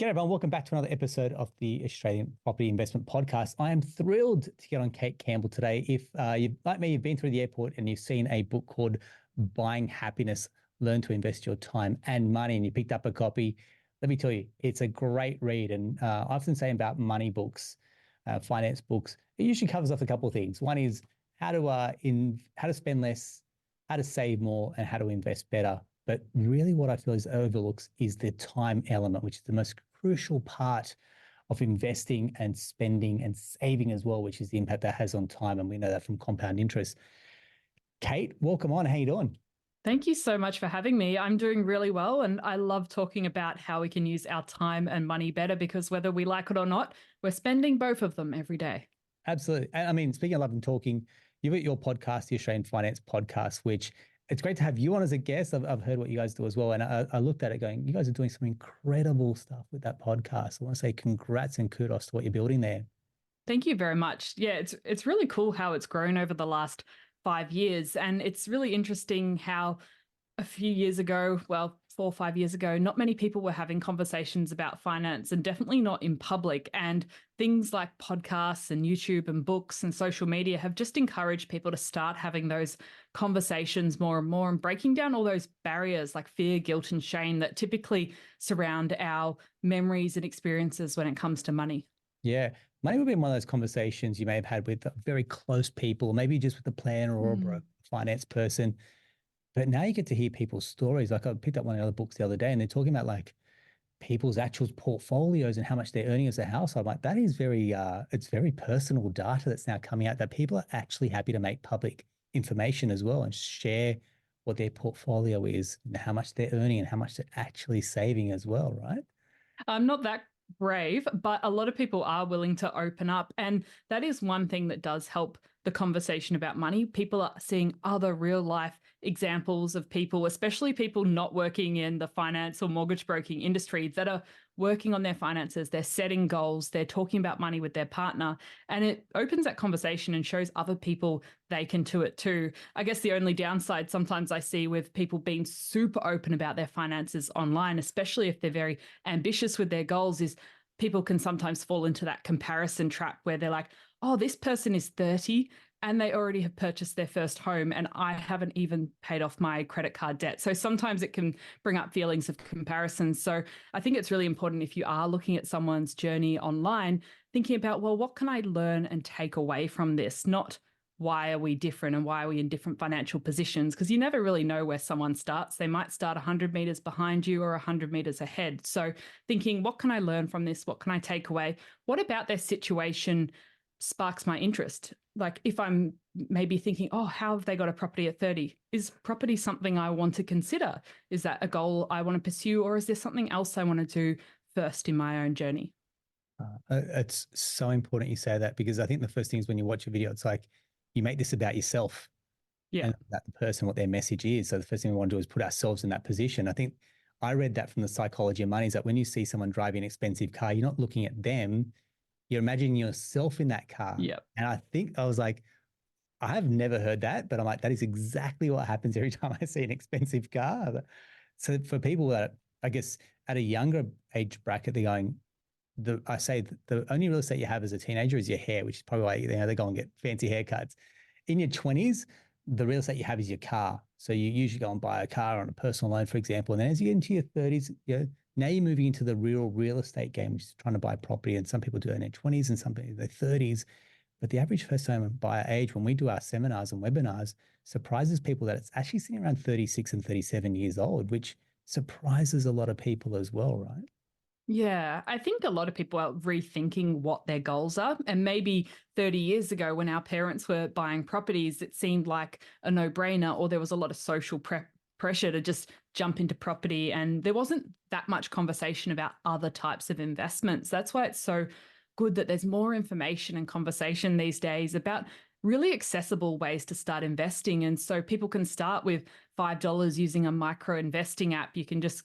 G'day everyone, welcome back to another episode of the Australian Property Investment Podcast. I am thrilled to get on Kate Campbell today. If you, like me, you've been through the airport and you've seen a book called Buying Happiness, Learn to Invest Your Time and Money, and you picked up a copy, let me tell you, it's a great read. And I often say about money books, finance books, it usually covers off a couple of things. One is how to spend less, how to save more, and how to invest better. But really what I feel is overlooks is the time element, which is the most crucial part of investing and spending and saving as well, which is the impact that has on time. And we know that from compound interest. Kate, welcome on. How you doing? Thank you so much for having me. I'm doing really well, and I love talking about how we can use our time and money better, because whether we like it or not, we're spending both of them every day. Absolutely. I mean, speaking of love and talking, you've got your podcast, the Australian Finance Podcast, which it's great to have you on as a guest. I've heard what you guys do as well. And I looked at it going, you guys are doing some incredible stuff with that podcast. I want to say congrats and kudos to what you're building there. Thank you very much. Yeah, it's really cool how it's grown over the last 5 years. And it's really interesting how a few years ago, well, 4 or 5 years ago, not many people were having conversations about finance, and definitely not in public. And things like podcasts and YouTube and books and social media have just encouraged people to start having those conversations more and more, and breaking down all those barriers like fear, guilt, and shame that typically surround our memories and experiences when it comes to money. Yeah. Money would be one of those conversations you may have had with very close people, maybe just with a planner or a finance person. But now you get to hear people's stories. Like I picked up one of the other books the other day, and they're talking about like people's actual portfolios and how much they're earning as a household. I'm like, that is it's very personal data that's now coming out that people are actually happy to make public information as well and share what their portfolio is and how much they're earning and how much they're actually saving as well, right? I'm not that brave, but a lot of people are willing to open up. And that is one thing that does help the conversation about money. People are seeing other real life examples of people, especially people not working in the finance or mortgage broking industry, that are working on their finances. They're setting goals. They're talking about money with their partner. And it opens that conversation and shows other people they can do it too. I guess the only downside sometimes I see with people being super open about their finances online, especially if they're very ambitious with their goals, is people can sometimes fall into that comparison trap where they're like, oh, this person is 30 and they already have purchased their first home and I haven't even paid off my credit card debt. So sometimes it can bring up feelings of comparison. So I think it's really important, if you are looking at someone's journey online, thinking about, well, what can I learn and take away from this? Not why are we different and why are we in different financial positions? Because you never really know where someone starts. They might start 100 meters behind you or 100 meters ahead. So thinking, what can I learn from this? What can I take away? What about their situation sparks my interest? Like if I'm maybe thinking, oh, how have they got a property at 30? Is property something I want to consider? Is that a goal I want to pursue? Or is there something else I want to do first in my own journey? It's so important you say that, because I think the first thing is when you watch a video, it's like you make this about yourself Yeah. and about the person, what their message is. So the first thing we want to do is put ourselves in that position. I think I read that from the Psychology of Money, is that when you see someone driving an expensive car, you're not looking at them, you're imagining yourself in that car. Yep. And I was like, I have never heard that, but I'm like, that is exactly what happens every time I see an expensive car. So for people that, I guess, at a younger age bracket, they're going, I say the only real estate you have as a teenager is your hair, which is probably why they go and get fancy haircuts. In your 20s, the real estate you have is your car. So you usually go and buy a car on a personal loan, for example. And then as you get into your 30s, now you're moving into the real estate game, which is trying to buy property. And some people do it in their 20s and some people in their 30s. But the average first-time buyer age, when we do our seminars and webinars, surprises people that it's actually sitting around 36 and 37 years old, which surprises a lot of people as well, right? Yeah, I think a lot of people are rethinking what their goals are. And maybe 30 years ago, when our parents were buying properties, it seemed like a no-brainer, or there was a lot of social pressure to just jump into property. And there wasn't that much conversation about other types of investments. That's why it's so good that there's more information and conversation these days about really accessible ways to start investing. And so people can start with $5 using a micro investing app. You can just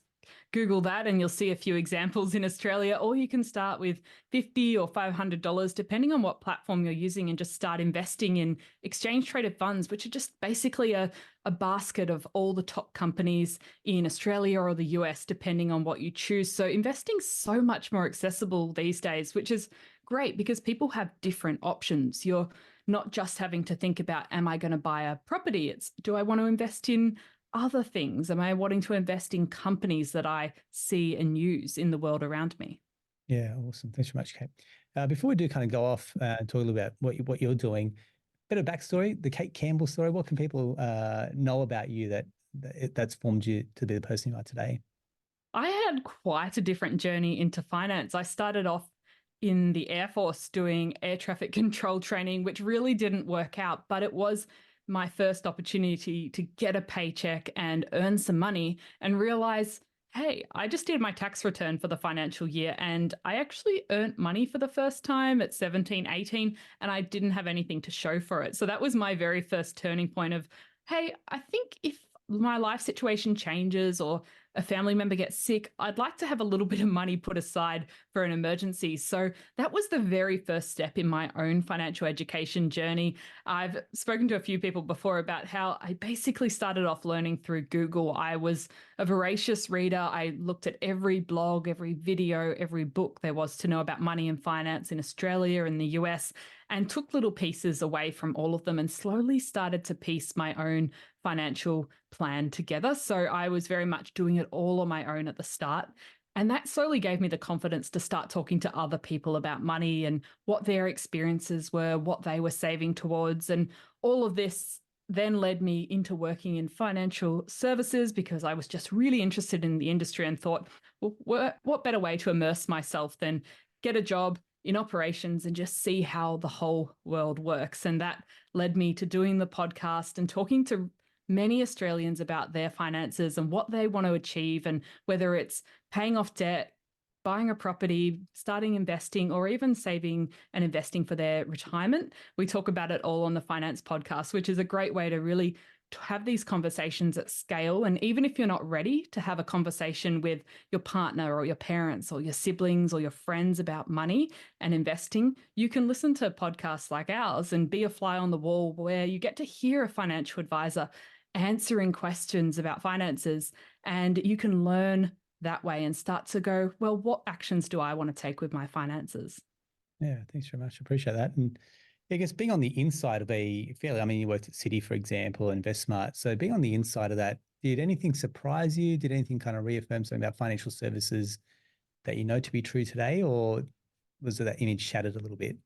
Google that and you'll see a few examples in Australia, or you can start with $50 or $500, depending on what platform you're using, and just start investing in exchange traded funds, which are just basically a basket of all the top companies in Australia or the US, depending on what you choose. So investing's so much more accessible these days, which is great because people have different options. You're not just having to think about, am I going to buy a property? It's, do I want to invest in other things? Am I wanting to invest in companies that I see and use in the world around me? Yeah, awesome. Thanks very much, Kate. Before we do kind of go off and talk a little about what you're doing, bit of backstory, the Kate Campbell story. What can people know about you that's formed you to be the person you are today? I had quite a different journey into finance. I started off in the Air Force doing air traffic control training, which really didn't work out, but it was my first opportunity to get a paycheck and earn some money and realize, hey, I just did my tax return for the financial year and I actually earned money for the first time at 17, 18, and I didn't have anything to show for it. So that was my very first turning point of, hey, I think if my life situation changes or a family member gets sick, I'd like to have a little bit of money put aside for an emergency. So that was the very first step in my own financial education journey. I've spoken to a few people before about how I basically started off learning through Google. I was a voracious reader. I looked at every blog, every video, every book there was to know about money and finance in Australia and the US, and took little pieces away from all of them and slowly started to piece my own financial plan together. So I was very much doing it all on my own at the start. And that slowly gave me the confidence to start talking to other people about money and what their experiences were, what they were saving towards. And all of this then led me into working in financial services because I was just really interested in the industry and thought, well, what better way to immerse myself than get a job in operations and just see how the whole world works. And that led me to doing the podcast and talking to many Australians about their finances and what they want to achieve, and whether it's paying off debt, buying a property, starting investing, or even saving and investing for their retirement. We talk about it all on the Finance Podcast, which is a great way to really have these conversations at scale. And even if you're not ready to have a conversation with your partner or your parents or your siblings or your friends about money and investing, you can listen to podcasts like ours and be a fly on the wall where you get to hear a financial advisor answering questions about finances, and you can learn that way and start to go, well, what actions do I want to take with my finances? Yeah, thanks very much. I appreciate that. And I guess being on the inside of you worked at Citi, for example, and InvestSmart. So being on the inside of that, did anything surprise you? Did anything kind of reaffirm something about financial services that you know to be true today? Or was that image shattered a little bit?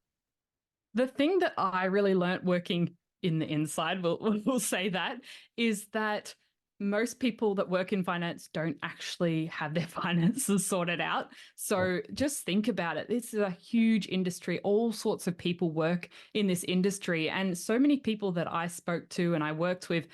The thing that I really learnt working in the inside, we'll say that, is that most people that work in finance don't actually have their finances sorted out. So just think about it. This is a huge industry. All sorts of people work in this industry. And so many people that I spoke to and I worked with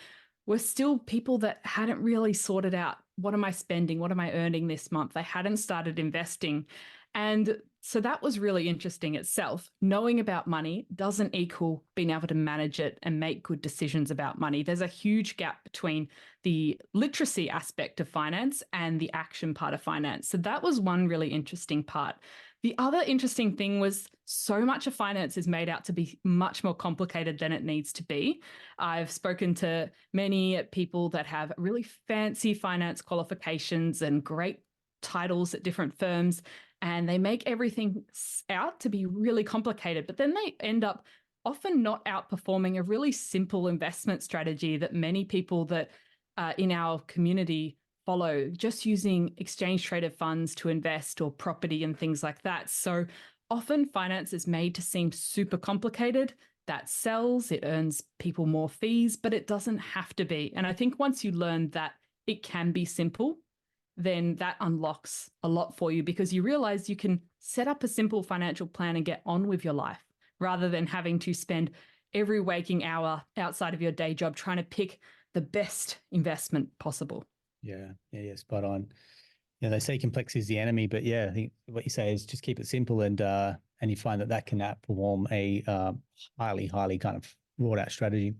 were still people that hadn't really sorted out, what am I spending? What am I earning this month? They hadn't started investing. And so that was really interesting itself. Knowing about money doesn't equal being able to manage it and make good decisions about money. There's a huge gap between the literacy aspect of finance and the action part of finance. So that was one really interesting part. The other interesting thing was so much of finance is made out to be much more complicated than it needs to be. I've spoken to many people that have really fancy finance qualifications and great titles at different firms, and they make everything out to be really complicated, but then they end up often not outperforming a really simple investment strategy that many people that in our community follow, just using exchange traded funds to invest or property and things like that. So often finance is made to seem super complicated. That sells, it earns people more fees, but it doesn't have to be. And I think once you learn that it can be simple, then that unlocks a lot for you because you realize you can set up a simple financial plan and get on with your life rather than having to spend every waking hour outside of your day job trying to pick the best investment possible. Yeah, spot on. Yeah, they say complexity is the enemy, but yeah, I think what you say is just keep it simple, and you find that can outperform a highly kind of wrought out strategy.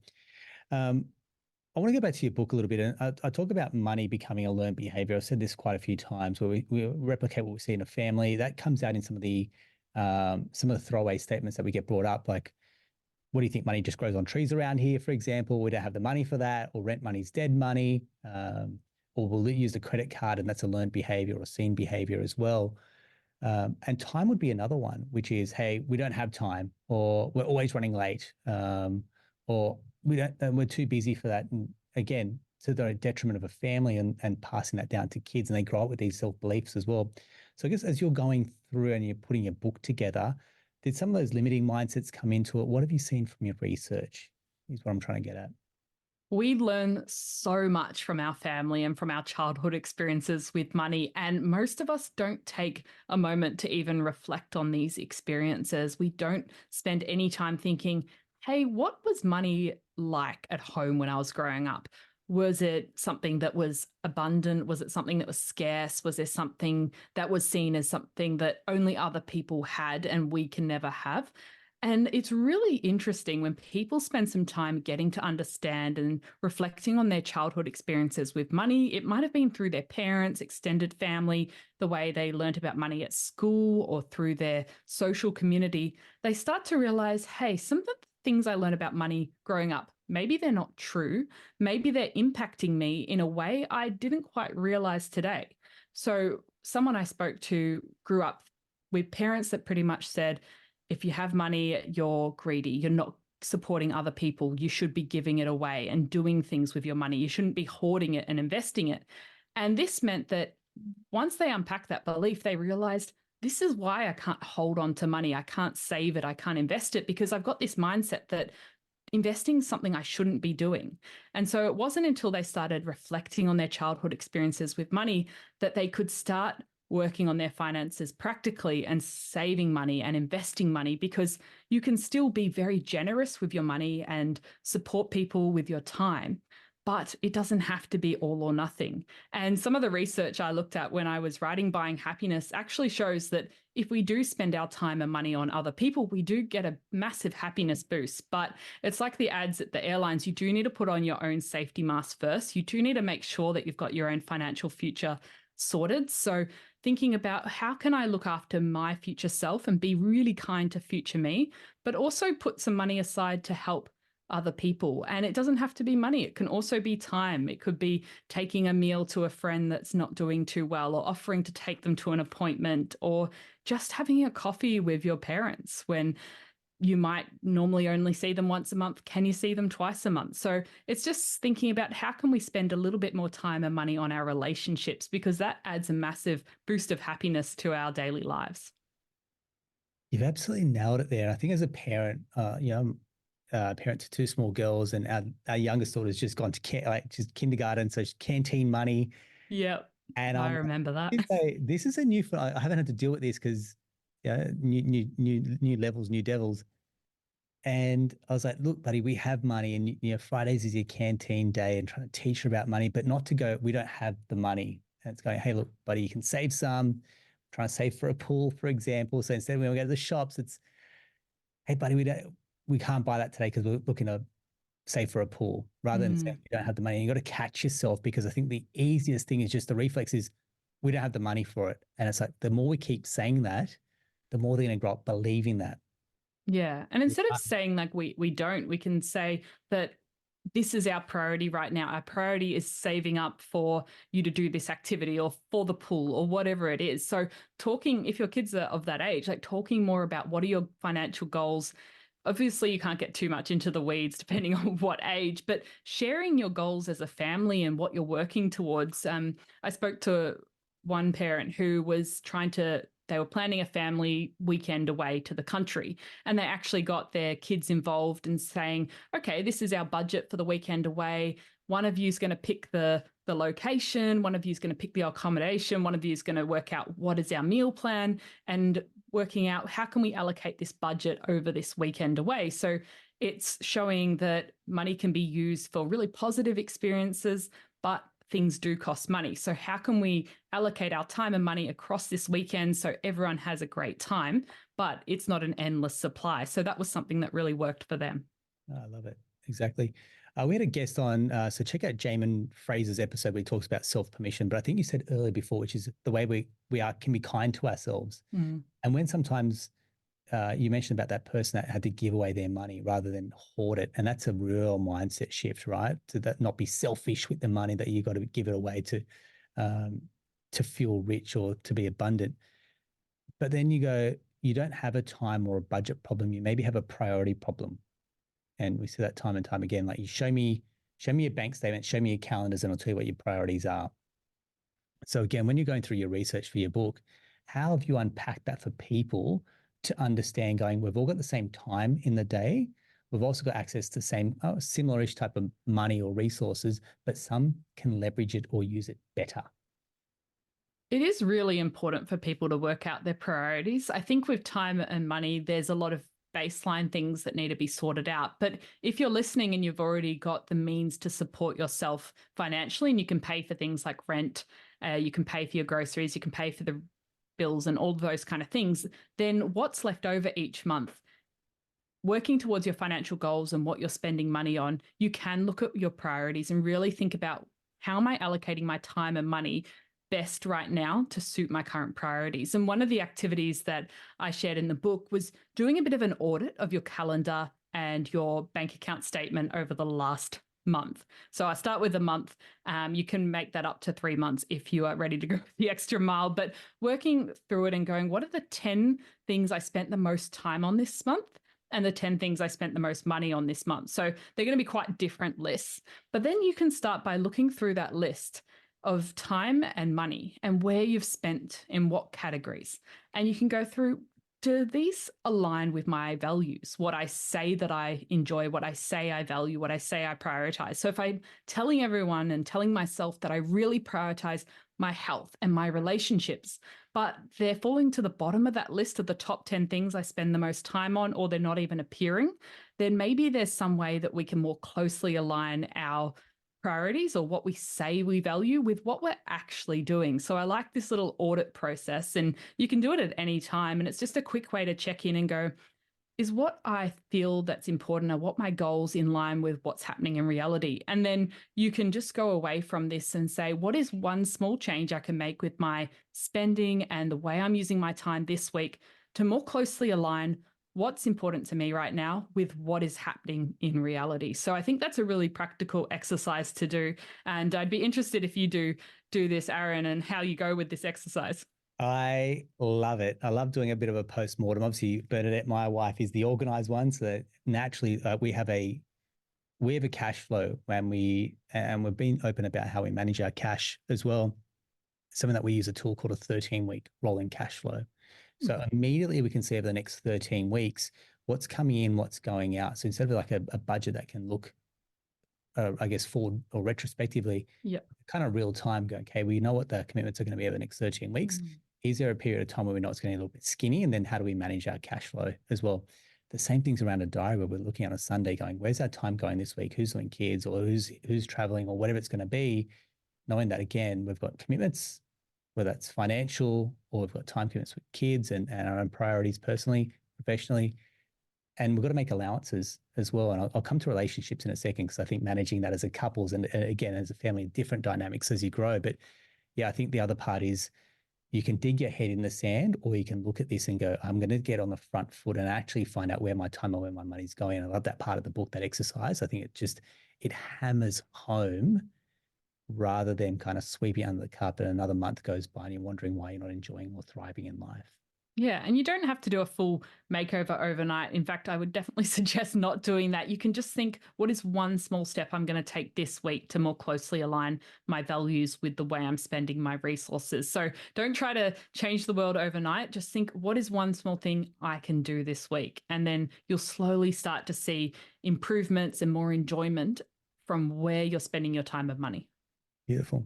I want to go back to your book a little bit, and I talk about money becoming a learned behavior. I've said this quite a few times, where we replicate what we see in a family. That comes out in some of the throwaway statements that we get brought up, like, what do you think, money just grows on trees around here, for example? We don't have the money for that, or rent money's dead money, or we'll use the credit card and that's a learned behavior or seen behavior as well. And time would be another one, which is, hey, we don't have time, or we're always running late, or we don't, and we're too busy for that. And again, to the detriment of a family, and passing that down to kids, and they grow up with these self-beliefs as well. So I guess as you're going through and you're putting your book together, did some of those limiting mindsets come into it? What have you seen from your research is what I'm trying to get at. We learn so much from our family and from our childhood experiences with money. And most of us don't take a moment to even reflect on these experiences. We don't spend any time thinking, hey, what was money like at home when I was growing up? Was it something that was abundant? Was it something that was scarce? Was there something that was seen as something that only other people had and we can never have? And it's really interesting when people spend some time getting to understand and reflecting on their childhood experiences with money. It might have been through their parents, extended family, the way they learned about money at school, or through their social community. They start to realize, hey, some of the things I learned about money growing up, maybe they're not true. Maybe they're impacting me in a way I didn't quite realize today. So someone I spoke to grew up with parents that pretty much said, if you have money, you're greedy. You're not supporting other people. You should be giving it away and doing things with your money. You shouldn't be hoarding it and investing it. And this meant that once they unpacked that belief, they realized, this is why I can't hold on to money. I can't save it. I can't invest it, because I've got this mindset that investing is something I shouldn't be doing. And so it wasn't until they started reflecting on their childhood experiences with money that they could start working on their finances practically and saving money and investing money, because you can still be very generous with your money and support people with your time, but it doesn't have to be all or nothing. And some of the research I looked at when I was writing Buying Happiness actually shows that if we do spend our time and money on other people, we do get a massive happiness boost. But it's like the ads at the airlines. You do need to put on your own safety mask first. You do need to make sure that you've got your own financial future sorted. So thinking about, how can I look after my future self and be really kind to future me, but also put some money aside to help other people. And it doesn't have to be money. It can also be time. It could be taking a meal to a friend that's not doing too well, or offering to take them to an appointment, or just having a coffee with your parents when you might normally only see them once a month. Can you see them twice a month? So it's just thinking about, how can we spend a little bit more time and money on our relationships, because that adds a massive boost of happiness to our daily lives. You've absolutely nailed it there. I think as a parent, parent to two small girls, and our youngest daughter's just gone to just kindergarten, so canteen money. Yep. And I remember that. This is a new. I haven't had to deal with this because, yeah, new levels, new devils. And I was like, look, buddy, we have money, and Fridays is your canteen day, and trying to teach her about money, but not to go, we don't have the money. And it's going, hey, look, buddy, you can save some. Trying to save for a pool, for example. So instead, when we go to the shops, it's, hey, buddy, we can't buy that today because we're looking to save for a pool, rather than saying we don't have the money. You got to catch yourself, because I think the easiest thing is just, the reflex is, we don't have the money for it. And it's like, the more we keep saying that, the more they're going to grow up believing that. Yeah. And instead of saying like we don't, we can say that this is our priority right now. Our priority is saving up for you to do this activity, or for the pool, or whatever it is. So talking, if your kids are of that age, like talking more about, what are your financial goals? Obviously, you can't get too much into the weeds depending on what age, but sharing your goals as a family and what you're working towards. I spoke to one parent who was they were planning a family weekend away to the country, and they actually got their kids involved in saying, okay, this is our budget for the weekend away. One of you is going to pick the location, one of you is going to pick the accommodation, one of you is going to work out what is our meal plan, and working out, how can we allocate this budget over this weekend away. So it's showing that money can be used for really positive experiences, but things do cost money. So how can we allocate our time and money across this weekend so everyone has a great time, but it's not an endless supply? So that was something that really worked for them. I love it. Exactly. We had a guest on, so check out Jamin Fraser's episode where he talks about self-permission. But I think you said earlier before, which is the way we are can be kind to ourselves. Mm. And when sometimes you mentioned about that person that had to give away their money rather than hoard it, and that's a real mindset shift, right? To that not be selfish with the money, that you got to give it away to feel rich or to be abundant. But then you go, you don't have a time or a budget problem. You maybe have a priority problem. And we see that time and time again. Like, you show me your bank statement, show me your calendars, and I'll tell you what your priorities are. So again, when you're going through your research for your book, how have you unpacked that for people to understand going, we've all got the same time in the day. We've also got access to same similar-ish type of money or resources, but some can leverage it or use it better. It is really important for people to work out their priorities. I think with time and money, there's a lot of baseline things that need to be sorted out. But if you're listening and you've already got the means to support yourself financially, and you can pay for things like rent, you can pay for your groceries, you can pay for the bills and all those kind of things, then what's left over each month? Working towards your financial goals and what you're spending money on, you can look at your priorities and really think about, how am I allocating my time and money best right now to suit my current priorities? And one of the activities that I shared in the book was doing a bit of an audit of your calendar and your bank account statement over the last month. So I start with a month. You can make that up to 3 months if you are ready to go the extra mile, but working through it and going, what are the 10 things I spent the most time on this month? And the 10 things I spent the most money on this month. So they're going to be quite different lists. But then you can start by looking through that list of time and money and where you've spent in what categories. And you can go through, do these align with my values? What I say that I enjoy, what I say I value, what I say I prioritize. So if I'm telling everyone and telling myself that I really prioritize my health and my relationships, but they're falling to the bottom of that list of the top 10 things I spend the most time on, or they're not even appearing, then maybe there's some way that we can more closely align our priorities or what we say we value with what we're actually doing. So I like this little audit process, and you can do it at any time. And it's just a quick way to check in and go, is what I feel that's important, are what my goals in line with what's happening in reality? And then you can just go away from this and say, what is one small change I can make with my spending and the way I'm using my time this week to more closely align what's important to me right now with what is happening in reality? So I think that's a really practical exercise to do. And I'd be interested if you do this, Aaron, and how you go with this exercise. I love it. I love doing a bit of a post-mortem. Obviously, Bernadette, my wife, is the organized one. So naturally, we have a cash flow and we've been open about how we manage our cash as well. Something that we use a tool called a 13-week rolling cash flow. So immediately we can see over the next 13 weeks what's coming in, what's going out. So instead of like a budget that can look, I guess, forward or retrospectively, kind of real time, go, okay, we know what the commitments are going to be over the next 13 weeks. Is there a period of time where we know it's going to be a little bit skinny? And then how do we manage our cash flow as well? The same thing's around a diary where we're looking on a Sunday going, where's our time going this week? Who's doing kids or who's traveling or whatever it's going to be? Knowing that, again, we've got commitments, whether that's financial or we've got time commitments with kids and our own priorities personally, professionally. And we've got to make allowances as well. And I'll come to relationships in a second, because I think managing that as a couples and again, as a family, different dynamics as you grow. But yeah, I think the other part is you can dig your head in the sand, or you can look at this and go, I'm going to get on the front foot and actually find out where my time or where my money's going. And I love that part of the book, that exercise. I think it hammers home rather than kind of sweeping under the carpet. Another month goes by and you're wondering why you're not enjoying or thriving in life. Yeah, and you don't have to do a full makeover overnight. In fact, I would definitely suggest not doing that. You can just think, what is one small step I'm going to take this week to more closely align my values with the way I'm spending my resources? So don't try to change the world overnight. Just think, what is one small thing I can do this week? And then you'll slowly start to see improvements and more enjoyment from where you're spending your time and money. Beautiful.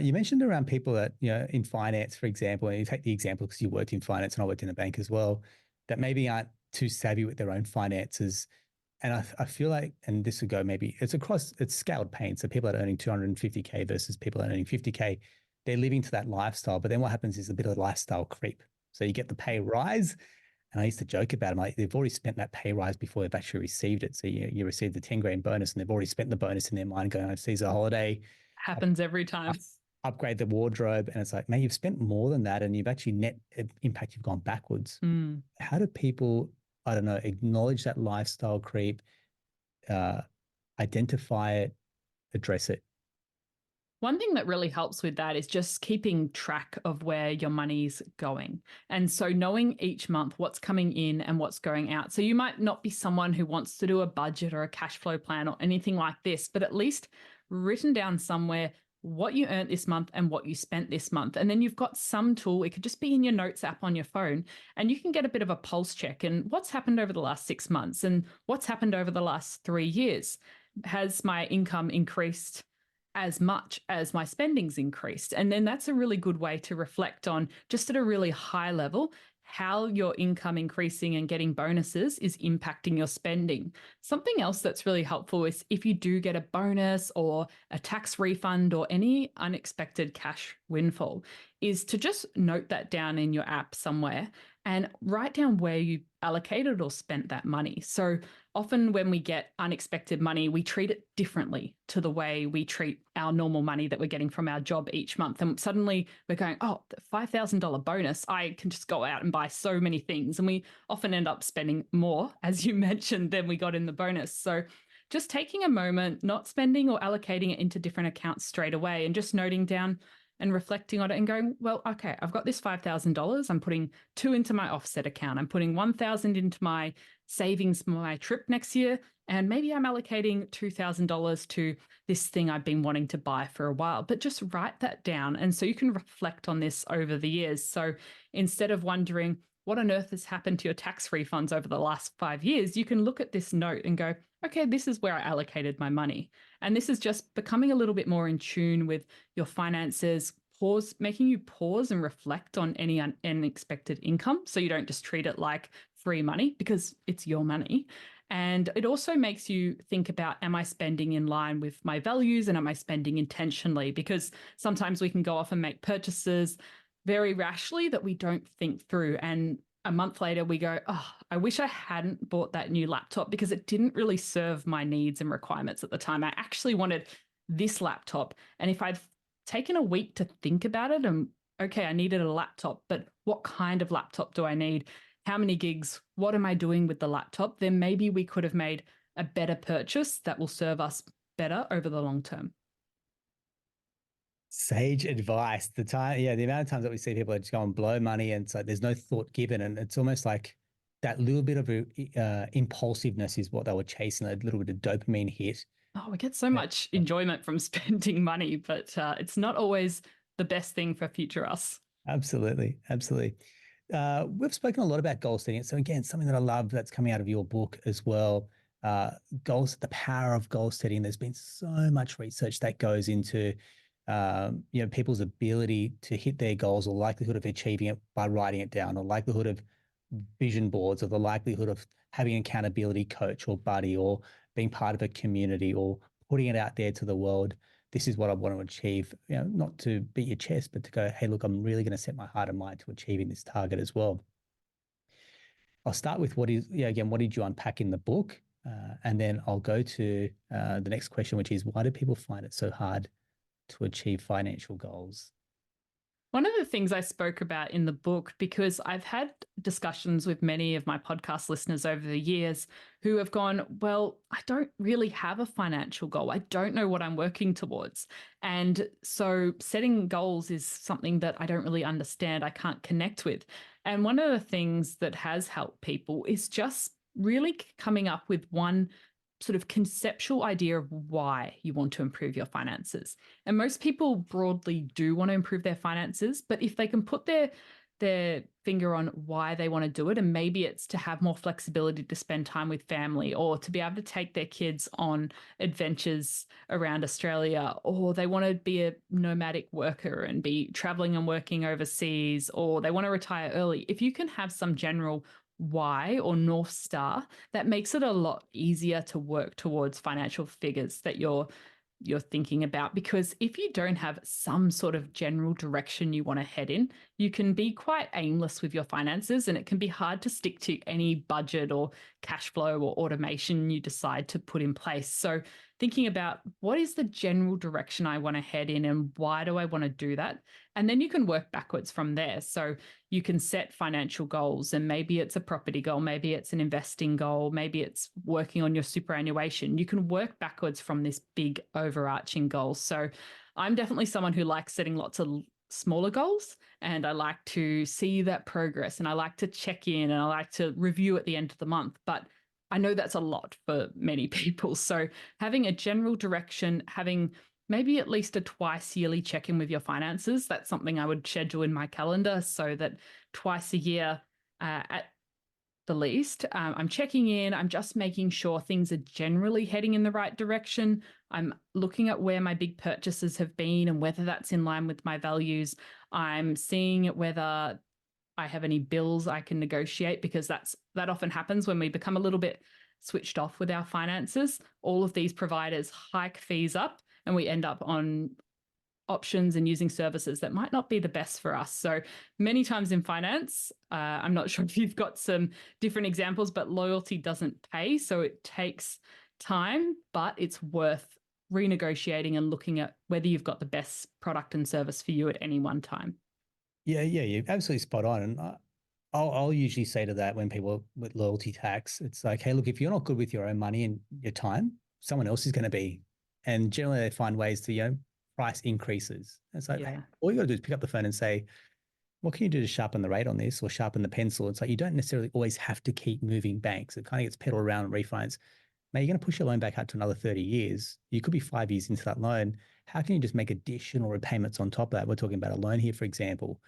You mentioned around people that, in finance, for example, and you take the example because you worked in finance and I worked in a bank as well, that maybe aren't too savvy with their own finances. And I feel like, and this would go maybe, it's scaled pain. So people that are earning 250K versus people that are earning 50K, they're living to that lifestyle. But then what happens is a bit of lifestyle creep. So you get the pay rise And I used to joke about them, like they've already spent that pay rise before they've actually received it. So you receive the 10 grand bonus and they've already spent the bonus in their mind going overseas a holiday, Happens every time. upgrade the wardrobe. And it's like, man, you've spent more than that and you've actually net impact, you've gone backwards. Mm. How do people, I don't know, acknowledge that lifestyle creep, identify it, address it? One thing that really helps with that is just keeping track of where your money's going. And so knowing each month what's coming in and what's going out. So you might not be someone who wants to do a budget or a cash flow plan or anything like this, but at least written down somewhere what you earned this month and what you spent this month. And then you've got some tool, it could just be in your notes app on your phone, and you can get a bit of a pulse check and what's happened over the last 6 months and what's happened over the last 3 years. Has my income increased as much as my spending's increased? And then that's a really good way to reflect on, just at a really high level, how your income increasing and getting bonuses is impacting your spending. Something else that's really helpful is if you do get a bonus or a tax refund or any unexpected cash windfall, is to just note that down in your app somewhere and write down where you allocated or spent that money. So often when we get unexpected money, we treat it differently to the way we treat our normal money that we're getting from our job each month. And suddenly we're going, oh, the $5,000 bonus, I can just go out and buy so many things. And we often end up spending more, as you mentioned, than we got in the bonus. So just taking a moment, not spending or allocating it into different accounts straight away, and just noting down and reflecting on it and going, well, okay, I've got this $5,000. I'm putting 2 into my offset account. I'm putting 1,000 into my savings for my trip next year. And maybe I'm allocating $2,000 to this thing I've been wanting to buy for a while, but just write that down. And so you can reflect on this over the years. So instead of wondering what on earth has happened to your tax refunds over the last 5 years, you can look at this note and go, okay, this is where I allocated my money. And this is just becoming a little bit more in tune with your finances, making you pause and reflect on any unexpected income. So you don't just treat it like free money, because it's your money. And it also makes you think about, am I spending in line with my values and am I spending intentionally? Because sometimes we can go off and make purchases very rashly that we don't think through. And a month later we go, oh, I wish I hadn't bought that new laptop because it didn't really serve my needs and requirements at the time. I actually wanted this laptop. And if I'd taken a week to think about it and, okay, I needed a laptop, but what kind of laptop do I need? How many gigs? What am I doing with the laptop? Then maybe we could have made a better purchase that will serve us better over the long term. Sage advice. The amount of times that we see people just go and blow money and it's like there's no thought given. And it's almost like that little bit of impulsiveness is what they were chasing, a little bit of dopamine hit. Oh, we get so much enjoyment from spending money, but it's not always the best thing for future us. Absolutely. Absolutely. We've spoken a lot about goal setting. So again, something that I love that's coming out of your book as well. Goals, the power of goal setting. There's been so much research that goes into people's ability to hit their goals, or likelihood of achieving it by writing it down, or likelihood of vision boards, or the likelihood of having an accountability coach or buddy, or being part of a community, or putting it out there to the world. This is what I want to achieve, not to beat your chest, but to go, hey, look, I'm really going to set my heart and mind to achieving this target as well. I'll start with what did you unpack in the book? And then I'll go to the next question, which is, why do people find it so hard to achieve financial goals? One of the things I spoke about in the book, because I've had discussions with many of my podcast listeners over the years who have gone, well, I don't really have a financial goal. I don't know what I'm working towards. And so setting goals is something that I don't really understand. I can't connect with. And one of the things that has helped people is just really coming up with one sort of conceptual idea of why you want to improve your finances. And most people broadly do want to improve their finances, but if they can put their finger on why they want to do it, and maybe it's to have more flexibility to spend time with family, or to be able to take their kids on adventures around Australia, or they want to be a nomadic worker and be traveling and working overseas, or they want to retire early. If you can have some general why or North Star, that makes it a lot easier to work towards financial figures that you're thinking about. Because if you don't have some sort of general direction you want to head in, you can be quite aimless with your finances, and it can be hard to stick to any budget or cash flow or automation you decide to put in place. So thinking about what is the general direction I want to head in and why do I want to do that? And then you can work backwards from there. So you can set financial goals, and maybe it's a property goal, maybe it's an investing goal, maybe it's working on your superannuation. You can work backwards from this big overarching goal. So I'm definitely someone who likes setting lots of smaller goals, and I like to see that progress, and I like to check in, and I like to review at the end of the month. But I know that's a lot for many people. So having a general direction, having maybe at least a twice yearly check-in with your finances, that's something I would schedule in my calendar, so that twice a year at the least, I'm checking in, I'm just making sure things are generally heading in the right direction. I'm looking at where my big purchases have been and whether that's in line with my values. I'm seeing whether I have any bills I can negotiate, because that often happens when we become a little bit switched off with our finances. All of these providers hike fees up, and we end up on options and using services that might not be the best for us. So many times in finance, I'm not sure if you've got some different examples, but loyalty doesn't pay. So it takes time, but it's worth renegotiating and looking at whether you've got the best product and service for you at any one time. Yeah, you're absolutely spot on. And I'll usually say to that when people with loyalty tax, it's like, hey, look, if you're not good with your own money and your time, someone else is going to be. And generally they find ways to, price increases. It's like, hey, all you got to do is pick up the phone and say, what can you do to sharpen the rate on this or sharpen the pencil? It's like, you don't necessarily always have to keep moving banks. It kind of gets pedaled around and refinance. Mate, you're going to push your loan back out to another 30 years. You could be 5 years into that loan. How can you just make additional repayments on top of that? We're talking about a loan here, for example.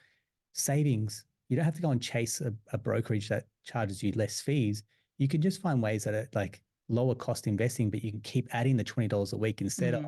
Savings, you don't have to go and chase a brokerage that charges you less fees. You can just find ways that are like lower cost investing, but you can keep adding the $20 a week instead of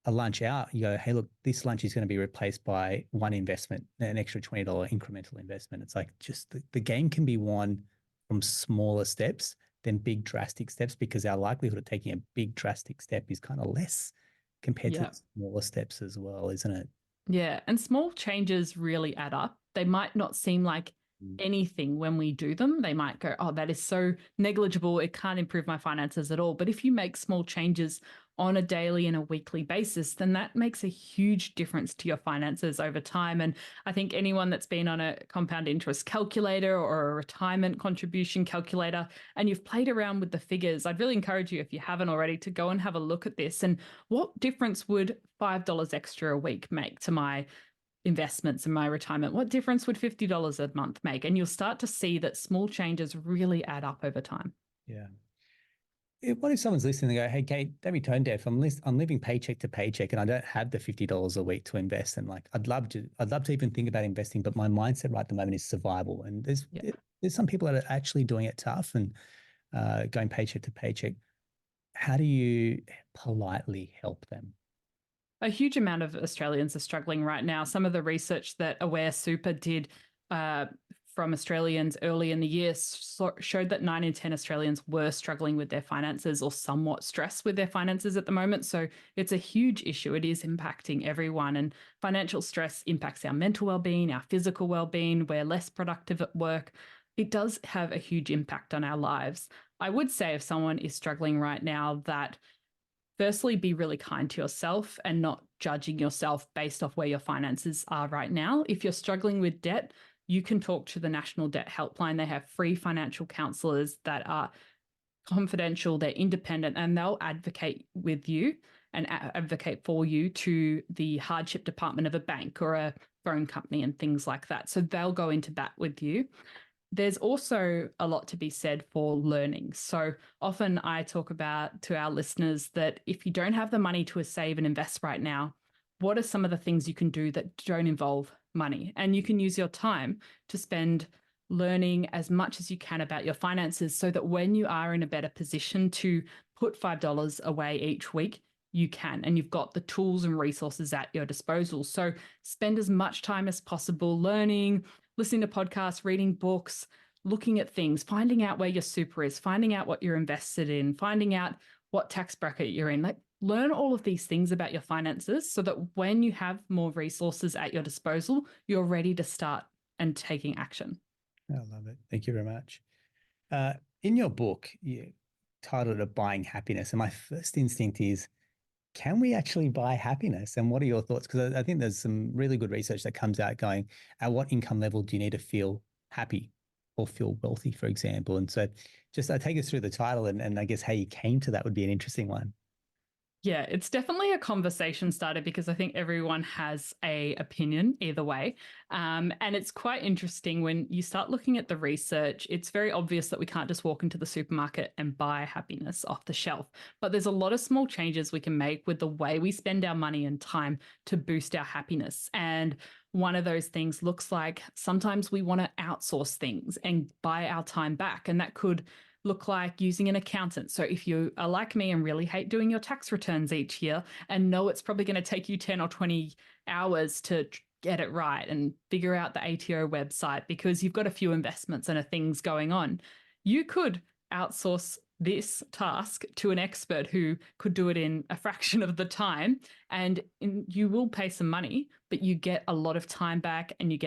a lunch out. You go, hey, look, this lunch is going to be replaced by one investment, an extra $20 incremental investment. It's like just the game can be won from smaller steps than big drastic steps, because our likelihood of taking a big drastic step is kind of less compared to smaller steps as well, isn't it? Yeah. And small changes really add up. They might not seem like anything when we do them. They might go, oh, that is so negligible, it can't improve my finances at all. But if you make small changes on a daily and a weekly basis, then that makes a huge difference to your finances over time. And I think anyone that's been on a compound interest calculator or a retirement contribution calculator and you've played around with the figures, I'd really encourage you, if you haven't already, to go and have a look at this. And what difference would $5 extra a week make to my investments in my retirement? What difference would $50 a month make? And you'll start to see that small changes really add up over time. Yeah. What if someone's listening and go, hey, Kate, don't be tone deaf. I'm living paycheck to paycheck and I don't have the $50 a week to invest. And like, I'd love to even think about investing, but my mindset right at the moment is survival. And there's some people that are actually doing it tough and going paycheck to paycheck. How do you politely help them? A huge amount of Australians are struggling right now. Some of the research that Aware Super did from Australians early in the year showed that 9 in 10 Australians were struggling with their finances or somewhat stressed with their finances at the moment. So it's a huge issue. It is impacting everyone. And financial stress impacts our mental well-being, our physical well-being. We're less productive at work. It does have a huge impact on our lives. I would say if someone is struggling right now, that firstly, be really kind to yourself and not judging yourself based off where your finances are right now. If you're struggling with debt, you can talk to the National Debt Helpline. They have free financial counsellors that are confidential, they're independent, and they'll advocate with you and advocate for you to the hardship department of a bank or a phone company and things like that. So they'll go into bat with you. There's also a lot to be said for learning. So often I talk about to our listeners that if you don't have the money to save and invest right now, what are some of the things you can do that don't involve money? And you can use your time to spend learning as much as you can about your finances, so that when you are in a better position to put $5 away each week, you can, and you've got the tools and resources at your disposal. So spend as much time as possible learning, listening to podcasts, reading books, looking at things, finding out where your super is, finding out what you're invested in, finding out what tax bracket you're in. Like, learn all of these things about your finances so that when you have more resources at your disposal, you're ready to start and taking action. I love it. Thank you very much. In your book, you titled it Buying Happiness. And my first instinct is, can we actually buy happiness? And what are your thoughts? Because I think there's some really good research that comes out going, at what income level do you need to feel happy or feel wealthy, for example? And so just take us through the title and I guess how you came to that would be an interesting one. Yeah, it's definitely a conversation starter because I think everyone has an opinion either way. And it's quite interesting when you start looking at the research, it's very obvious that we can't just walk into the supermarket and buy happiness off the shelf. But there's a lot of small changes we can make with the way we spend our money and time to boost our happiness. And one of those things looks like sometimes we want to outsource things and buy our time back. And that could look like using an accountant. So if you are like me and really hate doing your tax returns each year and know it's probably going to take you 10 or 20 hours to get it right and figure out the ATO website because you've got a few investments and things going on, you could outsource this task to an expert who could do it in a fraction of the time, and you will pay some money, but you get a lot of time back and you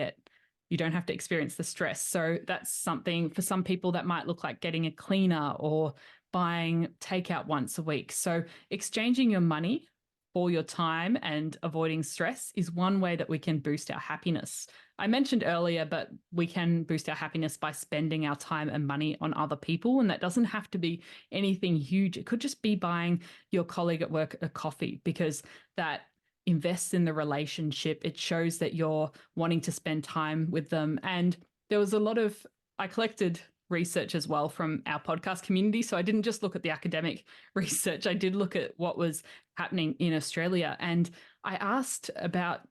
don't have to experience the stress. So that's something for some people that might look like getting a cleaner or buying takeout once a week. So exchanging your money for your time and avoiding stress is one way that we can boost our happiness. I mentioned earlier, but we can boost our happiness by spending our time and money on other people. And that doesn't have to be anything huge. It could just be buying your colleague at work a coffee, because that invests in the relationship. It shows that you're wanting to spend time with them. And there was I collected research as well from our podcast community. So I didn't just look at the academic research. I did look at what was happening in Australia. And I asked about,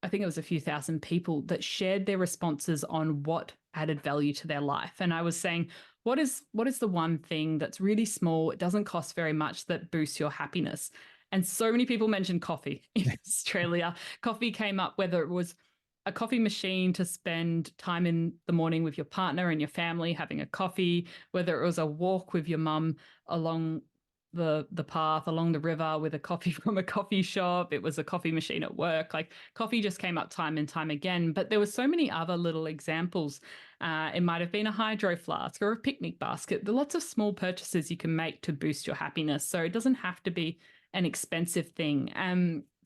I think it was a few thousand people that shared their responses on what added value to their life. And I was saying, what is the one thing that's really small, it doesn't cost very much, that boosts your happiness? And so many people mentioned coffee in Australia. Coffee came up, whether it was a coffee machine to spend time in the morning with your partner and your family having a coffee, whether it was a walk with your mum along the path, along the river with a coffee from a coffee shop. It was a coffee machine at work. Like, coffee just came up time and time again. But there were so many other little examples. It might have been a hydro flask or a picnic basket. There are lots of small purchases you can make to boost your happiness. So it doesn't have to be an expensive thing.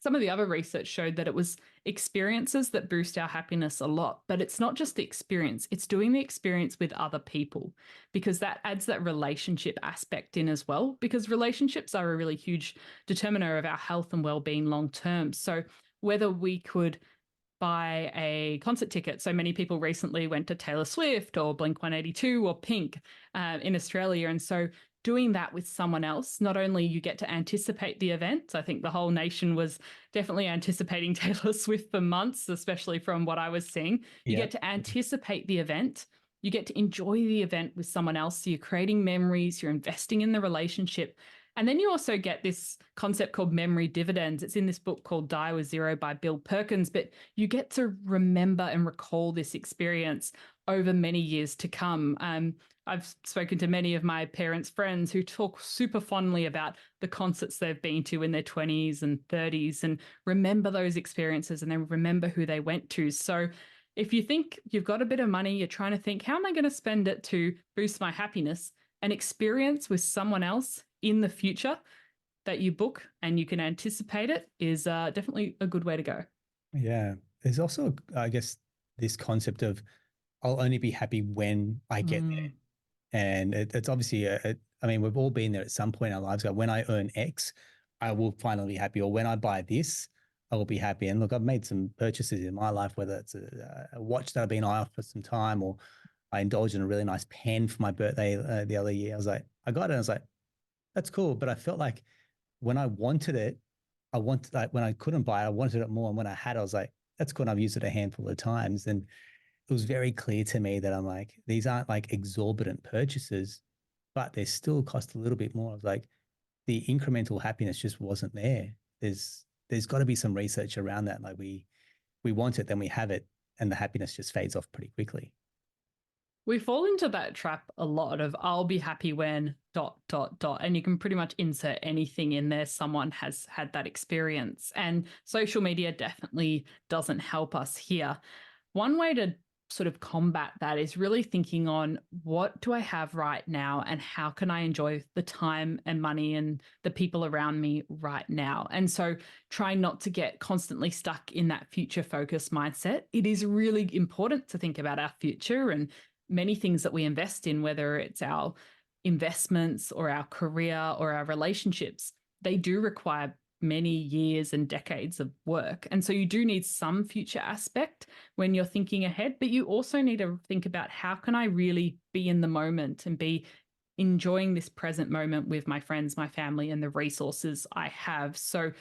Some of the other research showed that it was experiences that boost our happiness a lot, but it's not just the experience, it's doing the experience with other people, because that adds that relationship aspect in as well, because relationships are a really huge determiner of our health and well-being long term. So whether we could buy a concert ticket. So many people recently went to Taylor Swift or Blink-182 or Pink in Australia. And so doing that with someone else, not only you get to anticipate the event, I think the whole nation was definitely anticipating Taylor Swift for months, especially from what I was seeing. You get to anticipate the event. You get to enjoy the event with someone else. So you're creating memories, you're investing in the relationship. And then you also get this concept called memory dividends. It's in this book called Die with Zero by Bill Perkins, but you get to remember and recall this experience over many years to come. I've spoken to many of my parents' friends who talk super fondly about the concerts they've been to in their 20s and 30s and remember those experiences and then remember who they went to. So if you think you've got a bit of money, you're trying to think, how am I going to spend it to boost my happiness? An experience with someone else in the future that you book and you can anticipate it is definitely a good way to go. Yeah. There's also, I guess, this concept of I'll only be happy when I get there. And it's obviously, I mean, we've all been there at some point in our lives. Go, when I earn X, I will finally be happy. Or when I buy this, I will be happy. And look, I've made some purchases in my life, whether it's a watch that I've been off for some time, or I indulged in a really nice pen for my birthday the other year. I was like, I got it. And I was like, that's cool. But I felt like when I wanted it, like when I couldn't buy it, I wanted it more. And when I had it, I was like, that's cool. And I've used it a handful of times. And it was very clear to me that I'm like, these aren't like exorbitant purchases, but they still cost a little bit more. I was like, the incremental happiness just wasn't there. There's got to be some research around that. Like we want it, then we have it, and the happiness just fades off pretty quickly. We fall into that trap a lot of I'll be happy when dot, dot, dot. And you can pretty much insert anything in there. Someone has had that experience. And social media definitely doesn't help us here. One way to sort of combat that is really thinking on what do I have right now and how can I enjoy the time and money and the people around me right now. And so try not to get constantly stuck in that future focused mindset. It is really important to think about our future and many things that we invest in, whether it's our investments or our career or our relationships, they do require many years and decades of work. And so you do need some future aspect when you're thinking ahead, but you also need to think about how can I really be in the moment and be enjoying this present moment with my friends, my family, and the resources I have. So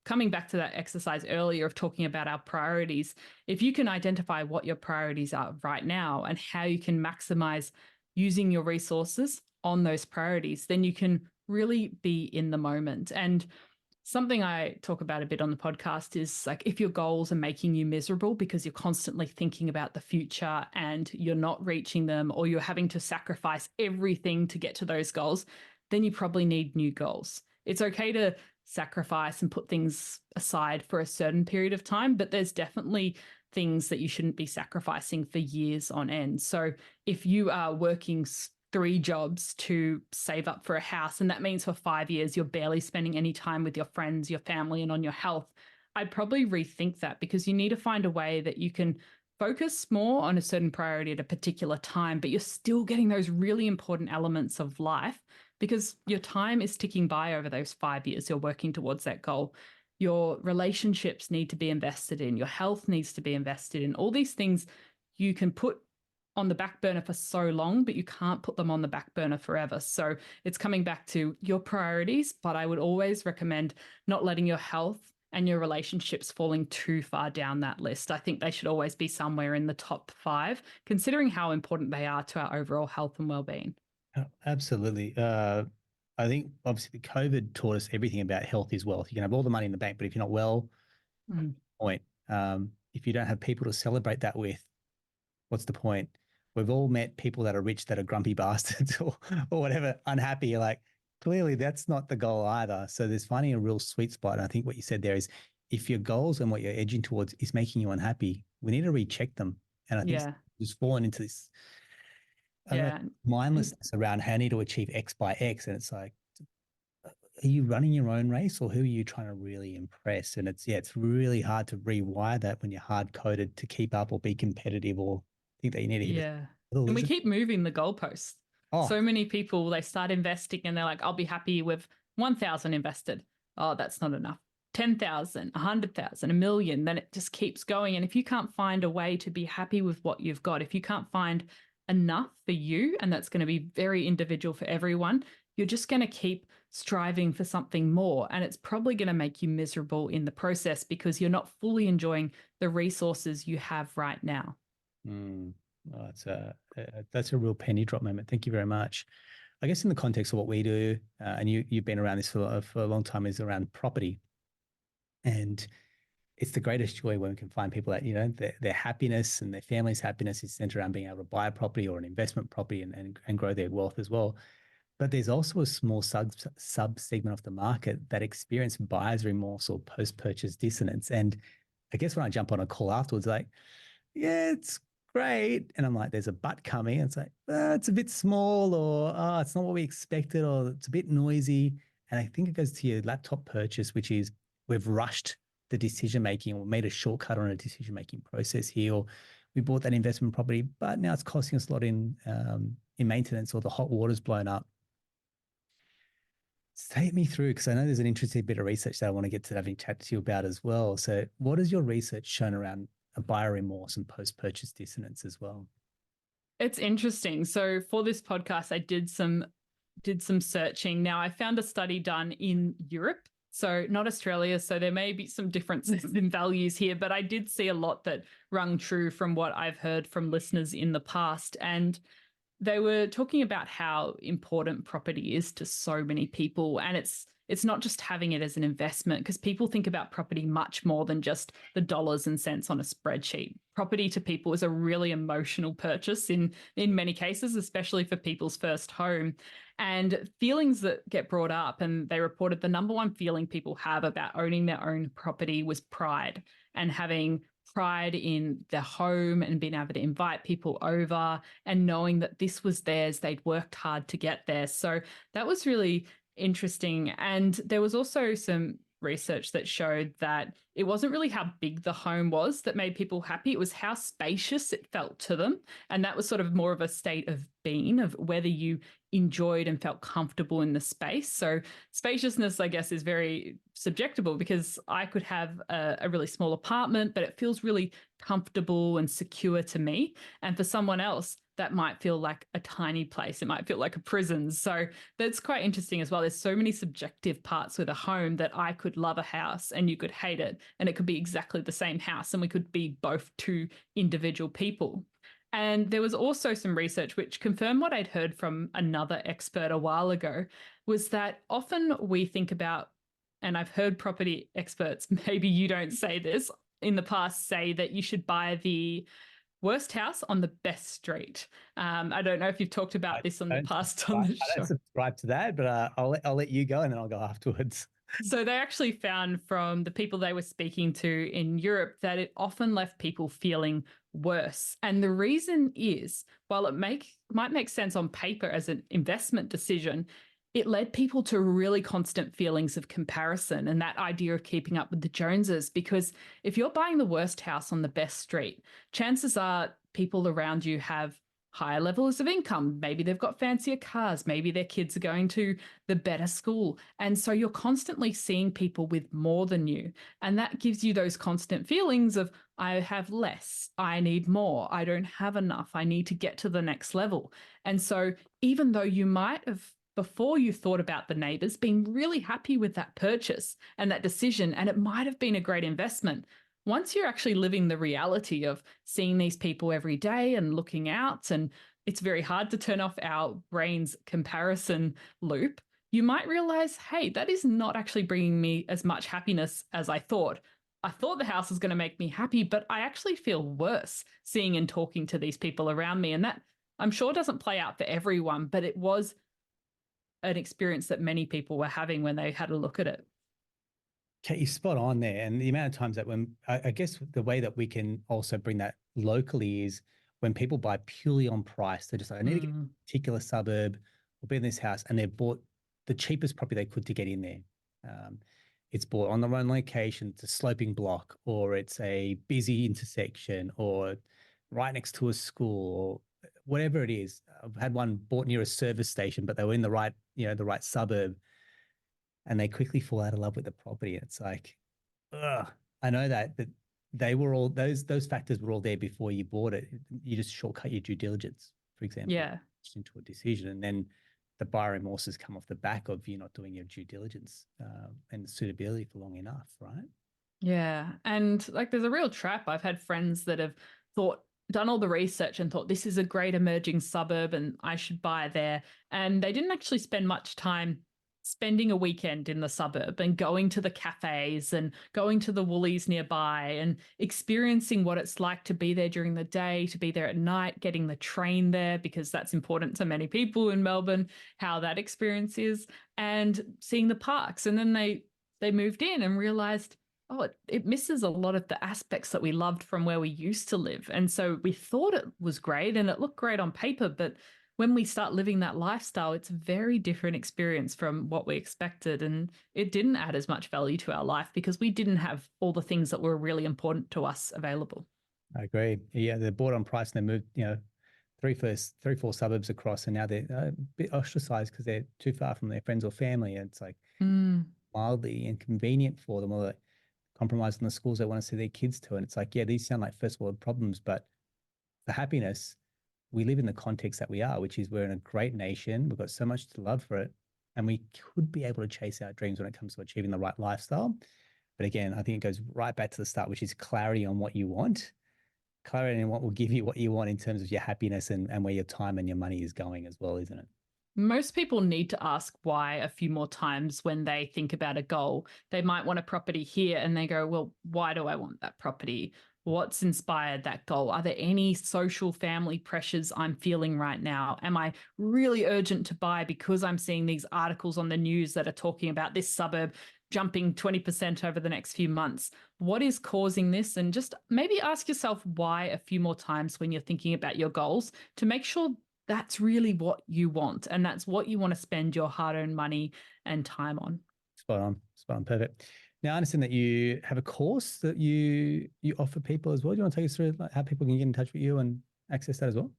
coming back to that exercise earlier of talking about our priorities, if you can identify what your priorities are right now and how you can maximize using your resources on those priorities, then you can really be in the moment. And something I talk about a bit on the podcast is like if your goals are making you miserable because you're constantly thinking about the future and you're not reaching them, or you're having to sacrifice everything to get to those goals, then you probably need new goals. It's okay to sacrifice and put things aside for a certain period of time, but there's definitely things that you shouldn't be sacrificing for years on end. So if you are working 3 jobs to save up for a house, and that means for 5 years you're barely spending any time with your friends, your family, and on your health, I'd probably rethink that, because you need to find a way that you can focus more on a certain priority at a particular time, but you're still getting those really important elements of life, because your time is ticking by over those 5 years you're working towards that goal. Your relationships need to be invested in, your health needs to be invested in. All these things you can put on the back burner for so long, but you can't put them on the back burner forever. So it's coming back to your priorities, but I would always recommend not letting your health and your relationships falling too far down that list. I think they should always be somewhere in the top 5, considering how important they are to our overall health and well-being. Oh, absolutely. I think obviously COVID taught us everything about health is wealth. You can have all the money in the bank, but if you're not well, point. If you don't have people to celebrate that with, what's the point? We've all met people that are rich that are grumpy bastards or whatever, unhappy. You're like, clearly that's not the goal either. So there's finding a real sweet spot. And I think what you said there is if your goals and what you're edging towards is making you unhappy, we need to recheck them. And I think just fallen into this mindlessness around how I need to achieve X by X. And it's like, are you running your own race or who are you trying to really impress? And it's really hard to rewire that when you're hard coded to keep up or be competitive or think that you need to hit and we keep moving the goalposts. Oh. So many people, they start investing and they're like, I'll be happy with 1,000 invested. Oh, that's not enough. 10,000, 100,000, a million, then it just keeps going. And if you can't find a way to be happy with what you've got, if you can't find enough for you, and that's going to be very individual for everyone, you're just going to keep striving for something more. And it's probably going to make you miserable in the process because you're not fully enjoying the resources you have right now. Oh, that's a real penny drop moment. Thank you very much. I guess in the context of what we do, and you've been around this for a long time, is around property. And it's the greatest joy when we can find people that, their happiness and their family's happiness is centered around being able to buy a property or an investment property and grow their wealth as well. But there's also a small sub segment of the market that experience buyer's remorse or post-purchase dissonance. And I guess when I jump on a call afterwards, like, yeah, it's great. And I'm like, there's a but coming. And it's like, it's a bit small, or it's not what we expected, or it's a bit noisy. And I think it goes to your laptop purchase, which is we've rushed the decision-making or made a shortcut on a decision-making process here, or we bought that investment property, but now it's costing us a lot in maintenance, or the hot water's blown up. Take me through, because I know there's an interesting bit of research that I want to get to having chat to you about as well. So what has your research shown around a buyer remorse and post-purchase dissonance as well? It's interesting. So for this podcast, I did some searching. Now I found a study done in Europe, so not Australia. So there may be some differences in values here, but I did see a lot that rung true from what I've heard from listeners in the past. And they were talking about how important property is to so many people. And it's it's not just having it as an investment, because people think about property much more than just the dollars and cents on a spreadsheet. Property to people is a really emotional purchase in many cases, especially for people's first home. And feelings that get brought up, and they reported the number one feeling people have about owning their own property was pride, and having pride in their home and being able to invite people over and knowing that this was theirs, they'd worked hard to get there. So that was really interesting. And there was also some research that showed that it wasn't really how big the home was that made people happy. It was how spacious it felt to them. And that was sort of more of a state of being, of whether you enjoyed and felt comfortable in the space. So spaciousness, I guess, is very subjectable, because I could have a really small apartment, but it feels really comfortable and secure to me. And for someone else, that might feel like a tiny place. It might feel like a prison. So that's quite interesting as well. There's so many subjective parts with a home, that I could love a house and you could hate it, and it could be exactly the same house, and we could be both two individual people. And there was also some research which confirmed what I'd heard from another expert a while ago, was that often we think about, and I've heard property experts, maybe you don't say this, in the past say that you should buy the worst house on the best street. I don't know if you've talked about this on the past on the show. I don't subscribe to that, but I'll let you go and then I'll go afterwards. So they actually found from the people they were speaking to in Europe that it often left people feeling worse. And the reason is, while it might make sense on paper as an investment decision, it led people to really constant feelings of comparison and that idea of keeping up with the Joneses. Because if you're buying the worst house on the best street, chances are people around you have higher levels of income. Maybe they've got fancier cars. Maybe their kids are going to the better school. And so you're constantly seeing people with more than you. And that gives you those constant feelings of, I have less, I need more, I don't have enough, I need to get to the next level. And so even though you might have, before you thought about the neighbors, been really happy with that purchase and that decision, and it might have been a great investment, once you're actually living the reality of seeing these people every day and looking out, and it's very hard to turn off our brain's comparison loop, you might realize, hey, that is not actually bringing me as much happiness as I thought. I thought the house was going to make me happy, but I actually feel worse seeing and talking to these people around me. And that, I'm sure, doesn't play out for everyone, but it was an experience that many people were having when they had a look at it. Kate, you're spot on there. And the amount of times that when, I guess the way that we can also bring that locally is when people buy purely on price. They're just like, I need to get a particular suburb or be in this house, and they've bought the cheapest property they could to get in there. It's bought on the wrong location, it's a sloping block, or it's a busy intersection, or right next to a school, or whatever it is. I've had one bought near a service station, but they were in the right suburb, and they quickly fall out of love with the property. It's like, ugh, I know that they were all, those factors were all there before you bought it. You just shortcut your due diligence, for example, into a decision, and then the buyer remorses come off the back of you not doing your due diligence and suitability for long enough, right? Yeah. And like, there's a real trap. I've had friends that have done all the research and thought this is a great emerging suburb and I should buy there. And they didn't actually spend much time spending a weekend in the suburb and going to the cafes and going to the Woolies nearby and experiencing what it's like to be there during the day, to be there at night, getting the train there, because that's important to many people in Melbourne, how that experience is, and seeing the parks. And then they moved in and realized, oh, it misses a lot of the aspects that we loved from where we used to live. And so we thought it was great and it looked great on paper, but when we start living that lifestyle, it's a very different experience from what we expected. And it didn't add as much value to our life because we didn't have all the things that were really important to us available. I agree. Yeah, they're bought on price and they moved, 3-4 suburbs across, and now they're a bit ostracized because they're too far from their friends or family. And it's like mildly inconvenient for them, or like compromise on the schools they want to see their kids to. And it's like, yeah, these sound like first world problems, but for happiness, we live in the context that we are, which is we're in a great nation. We've got so much to love for it. And we could be able to chase our dreams when it comes to achieving the right lifestyle. But again, I think it goes right back to the start, which is clarity on what you want. Clarity on what will give you what you want in terms of your happiness and where your time and your money is going as well, isn't it? Most people need to ask why a few more times when they think about a goal. They might want a property here and they go, well, why do I want that property? What's inspired that goal? Are there any social family pressures I'm feeling right now? Am I really urgent to buy because I'm seeing these articles on the news that are talking about this suburb jumping 20% over the next few months? What is causing this? And just maybe ask yourself why a few more times when you're thinking about your goals to make sure that's really what you want. And that's what you want to spend your hard-earned money and time on. Spot on, perfect. Now, I understand that you have a course that you offer people as well. Do you want to take us through how people can get in touch with you and access that as well?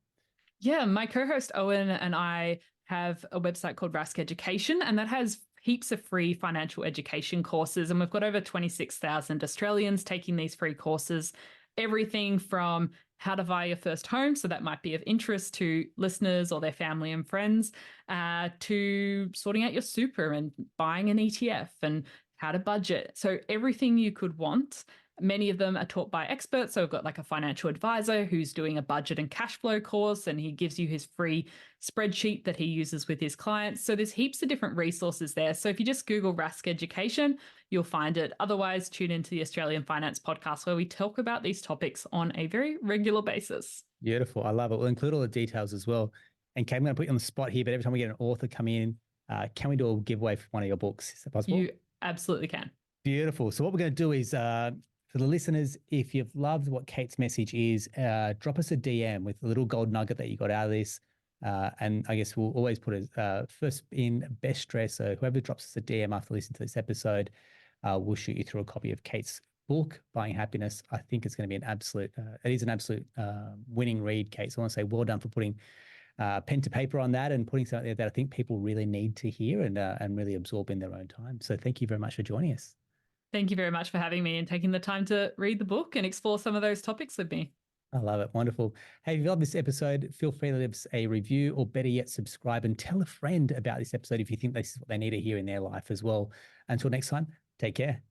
Yeah, my co-host Owen and I have a website called Rask Education, and that has heaps of free financial education courses. And we've got over 26,000 Australians taking these free courses. Everything from how to buy your first home, so that might be of interest to listeners or their family and friends, to sorting out your super and buying an ETF and how to budget. So everything you could want. Many of them are taught by experts. So we've got like a financial advisor who's doing a budget and cash flow course, and he gives you his free spreadsheet that he uses with his clients. So there's heaps of different resources there. So if you just Google Rask Education, you'll find it. Otherwise, tune into the Australian Finance Podcast, where we talk about these topics on a very regular basis. Beautiful. I love it. We'll include all the details as well. And Kate, I'm going to put you on the spot here, but every time we get an author come in, can we do a giveaway for one of your books? Is that possible? You absolutely can. Beautiful. So what we're going to do is, for the listeners, if you've loved what Kate's message is, drop us a DM with a little gold nugget that you got out of this. And I guess we'll always put a first in best dress. So whoever drops us a DM after listening to this episode, we'll shoot you through a copy of Kate's book, Buying Happiness. I think it's going to be it is an absolute winning read, Kate. So I want to say well done for putting pen to paper on that and putting something there that I think people really need to hear and really absorb in their own time. So thank you very much for joining us. Thank you very much for having me and taking the time to read the book and explore some of those topics with me. I love it. Wonderful. Hey, if you love this episode, feel free to leave us a review, or better yet, subscribe and tell a friend about this episode if you think this is what they need to hear in their life as well. Until next time, take care.